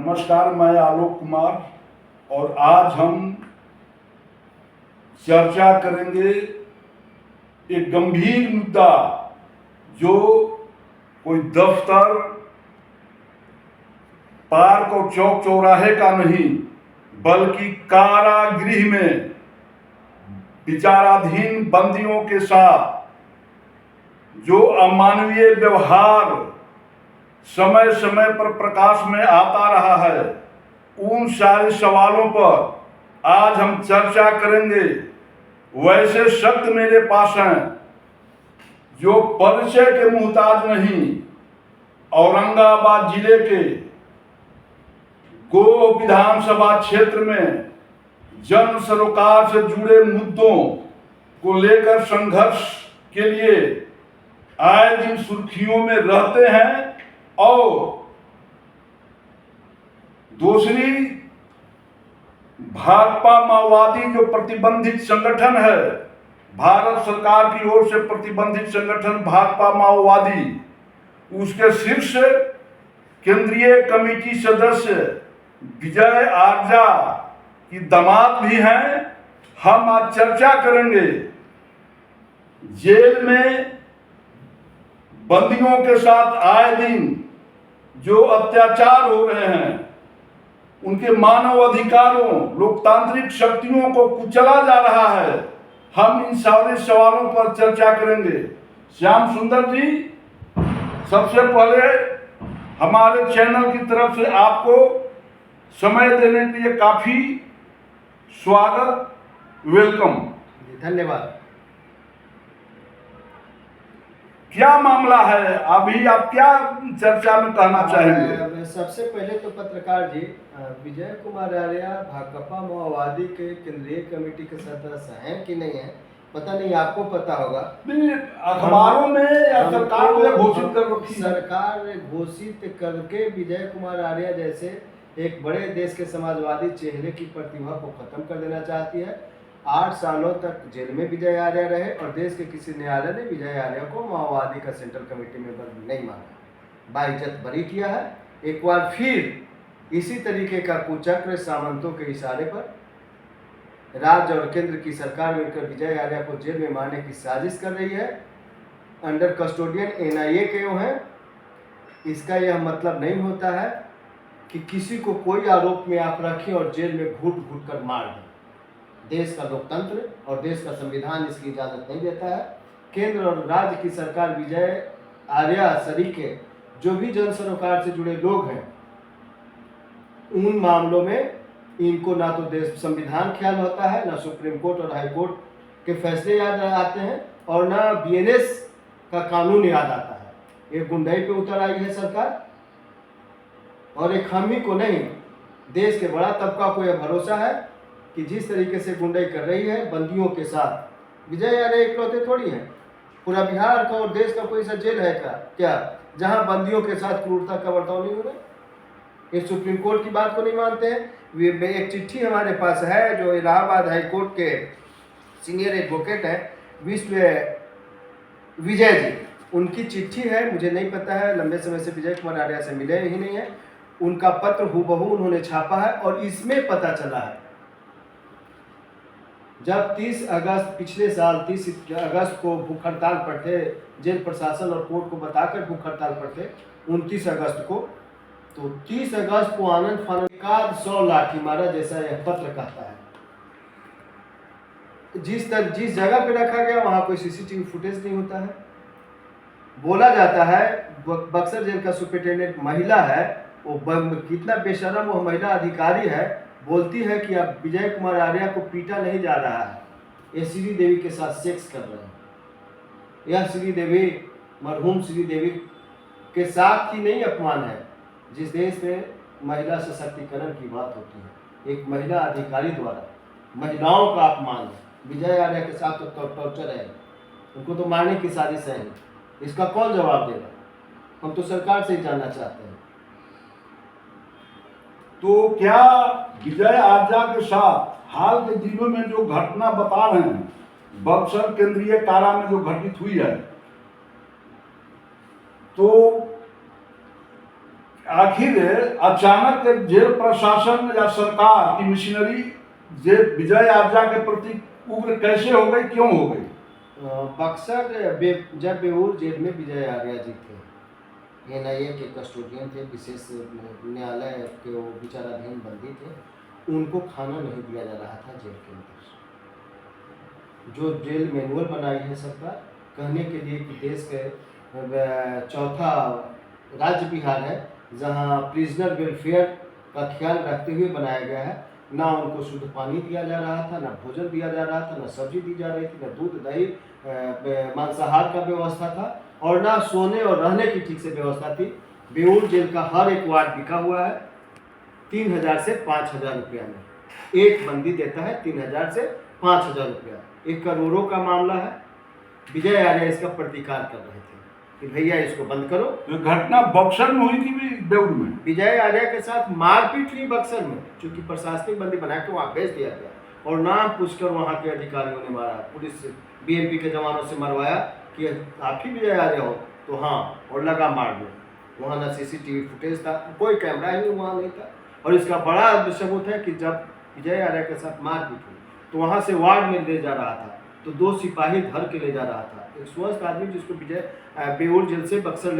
नमस्कार, मैं आलोक कुमार और आज हम चर्चा करेंगे एक गंभीर मुद्दा जो कोई दफ्तर, पार्क और चौक चौराहे का नहीं बल्कि कारागृह में विचाराधीन बंदियों के साथ जो अमानवीय व्यवहार समय समय पर प्रकाश में आता रहा है, उन सारे सवालों पर आज हम चर्चा करेंगे। वैसे शब्द मेरे पास हैं जो परिचय के मुहताज नहीं। औरंगाबाद जिले के गोह विधानसभा क्षेत्र में जन सरोकार से जुड़े मुद्दों को लेकर संघर्ष के लिए आए दिन सुर्खियों में रहते हैं। और दूसरी, भाकपा माओवादी जो प्रतिबंधित संगठन है, भारत सरकार की ओर से प्रतिबंधित संगठन भाकपा माओवादी, उसके शीर्ष केंद्रीय कमेटी सदस्य विजय आर्जा की दामाद भी हैं। हम आज चर्चा करेंगे जेल में बंदियों के साथ आए दिन जो अत्याचार हो रहे हैं, उनके मानव अधिकारों, लोकतांत्रिक शक्तियों को कुचला जा रहा है। हम इन सारे सवालों पर चर्चा करेंगे। श्याम सुंदर जी, सबसे पहले हमारे चैनल की तरफ से आपको समय देने के लिए काफी स्वागत, वेलकम। धन्यवाद। क्या मामला है, अभी आप क्या चर्चा में कहना चाहेंगे? सबसे पहले तो पत्रकार जी, विजय कुमार आर्या भाकपा माओवादी के केंद्रीय कमेटी के सदस्य हैं कि नहीं है, पता नहीं, आपको पता होगा। अखबारों में या सरकार ने घोषित कर रखी है। सरकार ने घोषित करके विजय कुमार आर्या जैसे एक बड़े देश के समाजवादी चेहरे की प्रतिभा को खत्म कर देना चाहती है। 8 सालों तक जेल में विजय आर्या रहे और देश के किसी न्यायालय ने विजय आर्या को माओवादी का सेंट्रल कमेटी मेंबर नहीं माना, बाइज्जत बरी किया है। एक बार फिर इसी तरीके का कुचक्र सामंतों के इशारे पर राज्य और केंद्र की सरकार मिलकर विजय आर्या को जेल में मारने की साजिश कर रही है। अंडर कस्टोडियन NIA के वो हैं। इसका यह मतलब नहीं होता है कि किसी को कोई आरोप में आप रखें और जेल में घुट घुट कर मार दें। देश का लोकतंत्र और देश का संविधान इसकी इजाज़त नहीं देता है। केंद्र और राज्य की सरकार विजय आर्या सरीके जो भी जन सरोकार से जुड़े लोग हैं, उन मामलों में इनको ना तो देश संविधान ख्याल होता है, ना सुप्रीम कोर्ट और हाई कोर्ट के फैसले याद आते हैं, और ना BNS का कानून याद आता है। ये गुंडाई पे उतर आई है सरकार, और एक हम ही को नहीं, देश के बड़ा तबका को यह भरोसा है कि जिस तरीके से गुंडाई कर रही है बंदियों के साथ, विजय आर्या इकलौते थोड़ी है। पूरा बिहार का और देश का कोई सा जेल है क्या जहां बंदियों के साथ क्रूरता का बर्ताव नहीं हो रहा? ये सुप्रीम कोर्ट की बात को नहीं मानते हैं। एक चिट्ठी हमारे पास है जो इलाहाबाद हाई कोर्ट के सीनियर एडवोकेट है विश्व विजय जी, उनकी चिट्ठी है। मुझे नहीं पता है, लंबे समय से विजय कुमार आर्या से मिले ही नहीं है। उनका पत्र हूबहू उन्होंने छापा है और इसमें पता चला है जब 30 अगस्त पिछले साल 30 अगस्त को भूख हड़ताल पर थे, जेल प्रशासन और कोर्ट को बताकर भूख हड़ताल पर थे 29 अगस्त को, तो 30 अगस्त को आनंद फानंद 100 लाठी मारा, जैसा यह पत्र कहता है। जिस जगह पे रखा गया वहां कोई CCTV फुटेज नहीं होता है। बोला जाता है बक्सर जेल का सुपरिटेंडेंट महिला है, वो कितना बेशरम वो महिला अधिकारी है, बोलती है कि अब विजय कुमार आर्या को पीटा नहीं जा रहा है, ये श्री देवी के साथ सेक्स कर रहे हैं। यह श्री देवी, मरहूम श्री देवी के साथ ही नहीं अपमान है। जिस देश में महिला सशक्तिकरण की बात होती है, एक महिला अधिकारी द्वारा महिलाओं का अपमान है। विजय आर्या के साथ तो टॉर्चर है, उनको तो मारने की साजिश है। इसका कौन जवाब देगा? हम तो सरकार से ही जानना चाहते हैं। तो क्या विजय आर्या के साथ हाल के दिनों में जो घटना बता रहे हैं, बक्सर केंद्रीय कारा में जो घटित हुई है, तो आखिर अचानक जेल प्रशासन या सरकार की मिशनरी विजय आर्या के प्रति उग्र कैसे हो गई, क्यों हो गई? जब बेऊर जेल में विजय आर्या जी थे, एनआईए के कस्टोडियन थे, विशेष न्यायालय के वो विचाराधीन बंदी थे, उनको खाना नहीं दिया जा रहा था जेल के अंदर। जो जेल मैनुअल बनाई है सरकार, कहने के लिए कि देश के चौथा राज्य बिहार है जहां प्रिजनर वेलफेयर का ख्याल रखते हुए बनाया गया है। ना उनको शुद्ध पानी दिया जा रहा था, ना भोजन दिया जा रहा था, ना सब्जी दी जा रही थी, ना दूध दही मांसाहार का व्यवस्था था, और ना सोने और रहने की ठीक से व्यवस्था थी। बेऊर जेल का हर एक वार्ड बिका हुआ है 3000 से 5000 रुपया में। एक बंदी देता है 3000 से 5000 रुपया। 1 करोड़ों का मामला है। विजय आर्या इसका प्रतिकार कर रहे थे कि भैया इसको बंद करो। तो घटना बक्सर में हुई थी भी बेऊर में। विजय आर्या के साथ मारपीट हुई बक्सर में, चूंकि प्रशासनिक बंदी बना के वहाँ भेज दिया गया और नाम पूछकर वहाँ के अधिकारियों ने मारा। पुलिस बीएमपी के जवानों से मरवाया कि आप ही विजय आर्या हो, तो हाँ, और लगा मारने। वहाँ ना सीसीटीवी फुटेज था, कोई कैमरा ही वहाँ नहीं था। और इसका बड़ा सबूत है कि जब विजय आर्या के साथ मारपीट हुई तो वहाँ से वार्ड में ले जा रहा था, तो 2 सिपाही धर के ले जा रहा था। एक स्वस्थ आदमी जिसको बेऊर जेल से बक्सर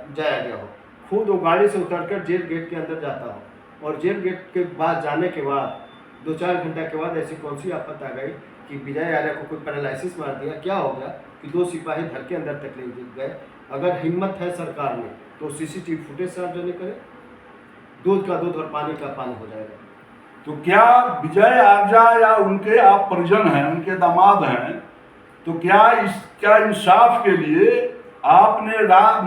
जाया गया हो, खुद वो गाड़ी से उतरकर जेल गेट के अंदर जाता हो, और जेल गेट के बाद जाने के बाद 2-4 घंटा के बाद ऐसी कौन सी आफत आ गई कि विजय आर्या को कोई पैरालिसिस मार दिया। क्या हो गया कि 2 सिपाही धर के अंदर तक ले गए। अगर हिम्मत है सरकार में तो सीसीटीवी फुटेज सार्वजनिक करे, दूध का दूध और पानी का पानी हो जाएगा। तो क्या विजय आर्या या उनके आप परिजन हैं, उनके दामाद हैं, तो क्या इंसाफ के लिए आपने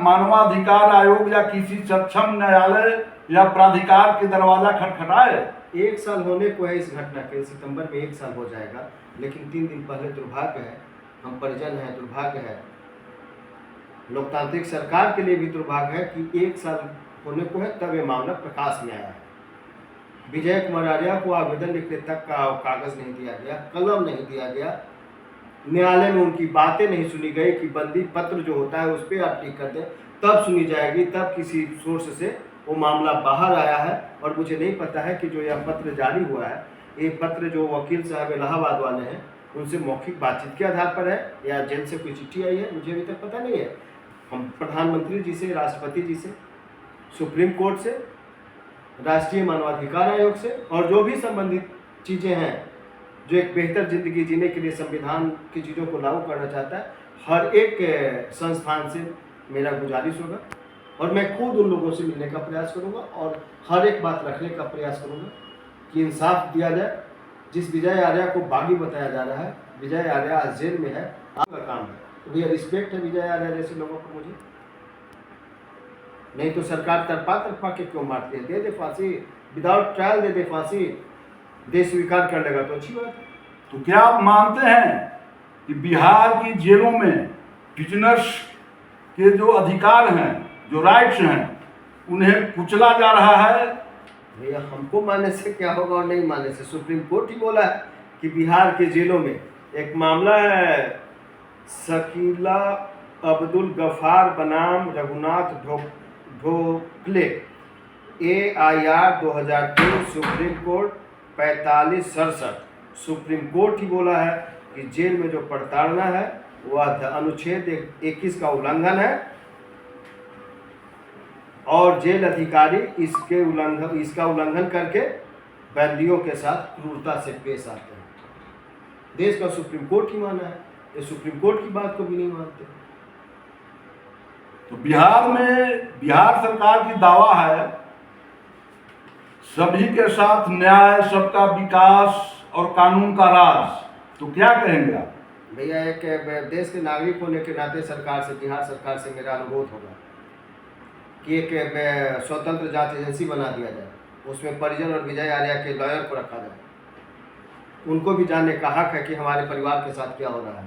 मानवाधिकार आयोग या किसी सक्षम न्यायालय या प्राधिकार के दरवाजा खटखटाए? 1 साल होने को है इस घटना के, सितंबर में 1 साल हो जाएगा। लेकिन 3 दिन पहले दुर्भाग्य है, हम परिजन हैं, दुर्भाग्य है, लोकतांत्रिक सरकार के लिए भी दुर्भाग्य है कि 1 साल होने को है तब ये मामला प्रकाश में आया है। विजय कुमार आर्या को आवेदन लिखने तक का कागज नहीं दिया गया, कलम नहीं दिया गया, न्यायालय में उनकी बातें नहीं सुनी गई कि बंदी पत्र जो होता है उस पर आप टिक कर दें, तब सुनी जाएगी। तब किसी सोर्स से वो मामला बाहर आया है। और मुझे नहीं पता है कि जो यह पत्र जारी हुआ है, ये पत्र जो वकील साहब इलाहाबाद वाले हैं उनसे मौखिक बातचीत के आधार पर है या जेल से कोई चिट्ठी आई है, मुझे अभी तक पता नहीं है। हम प्रधानमंत्री जी से, राष्ट्रपति जी से, सुप्रीम कोर्ट से, राष्ट्रीय मानवाधिकार आयोग से और जो भी संबंधित चीज़ें हैं जो एक बेहतर ज़िंदगी जीने के लिए संविधान की चीज़ों को लागू करना चाहता है, हर एक संस्थान से मेरा गुजारिश होगा और मैं खुद उन लोगों से मिलने का प्रयास करूंगा और हर एक बात रखने का प्रयास करूंगा कि इंसाफ दिया जाए। जिस विजय आर्या को बागी बताया जा रहा है, विजय आर्या आज जेल में है, आपका काम है, तो भैया रिस्पेक्ट है विजय आर्या जैसे लोगों को मुझे। नहीं तो सरकार तरफा के क्यों मारती है? दे दे फांसी, विदाउट ट्रायल दे दे फांसी, देश स्वीकार कर लेगा तो अच्छी बात है। तो क्या आप मानते हैं कि बिहार की जेलों में प्रिजनर्स के जो अधिकार हैं, जो राइट्स हैं, उन्हें कुचला जा रहा है? भैया हमको मानने से क्या होगा और नहीं मानने से? सुप्रीम कोर्ट ही बोला है कि बिहार के जेलों में एक मामला है, शकीला अब्दुल गफार बनाम Raghunath Dhokle, AIR 2003, supreme court 4567। Supreme court ही बोला है कि जेल में जो प्रताड़ना है वह अनुच्छेद 21 का उल्लंघन है और जेल अधिकारी इसका उल्लंघन करके बंदियों के साथ क्रूरता से पेश आते हैं। देश का सुप्रीम कोर्ट ही माना है, ये सुप्रीम कोर्ट की बात को भी नहीं मानते। तो बिहार सरकार की दावा है सभी के साथ न्याय, सबका विकास और कानून का राज, तो क्या कहेंगे आप? भैया एक देश के नागरिक होने के नाते सरकार से, बिहार सरकार से मेरा अनुरोध होगा कि एक स्वतंत्र जांच एजेंसी बना दिया जाए, उसमें परिजन और विजय आर्या के लॉयर को रखा जाए। उनको भी जानने का हक है कि हमारे परिवार के साथ क्या हो रहा है।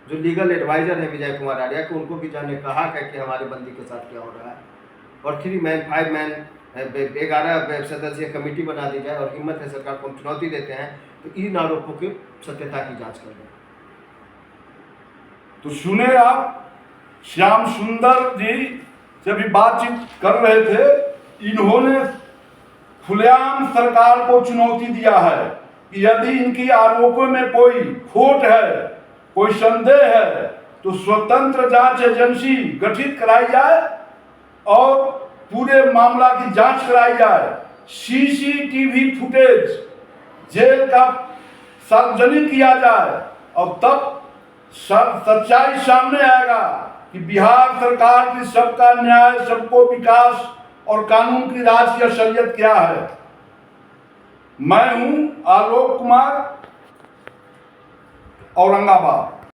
जो लीगल एडवाइज़र है विजय कुमार आर्या को, उनको भी जानने का हक है कि हमारे बंदी के साथ क्या हो रहा है। और 3 मैन 5 मैन 11 सदस्यीय कमेटी बना दी जाए और हिम्मत है सरकार को हम चुनौती देते हैं तो इन आरोपों की सत्यता की जांच कर दें। तो सुने आप, श्याम सुंदर जी जब बातचीत कर रहे थे इन्होंने खुलेआम सरकार को चुनौती दिया है कि यदि इनकी आरोपों में कोई खोट है, कोई संदेह है, तो स्वतंत्र जांच एजेंसी गठित कराई जाए और पूरे मामला की जांच कराई जाए। सीसीटीवी फुटेज जेल का सार्वजनिक किया जाए और तब सच्चाई सामने आएगा कि बिहार सरकार की सबका न्याय, सबको विकास और कानून की राज की असलियत क्या है। मैं हूं आलोक कुमार, औरंगाबाद।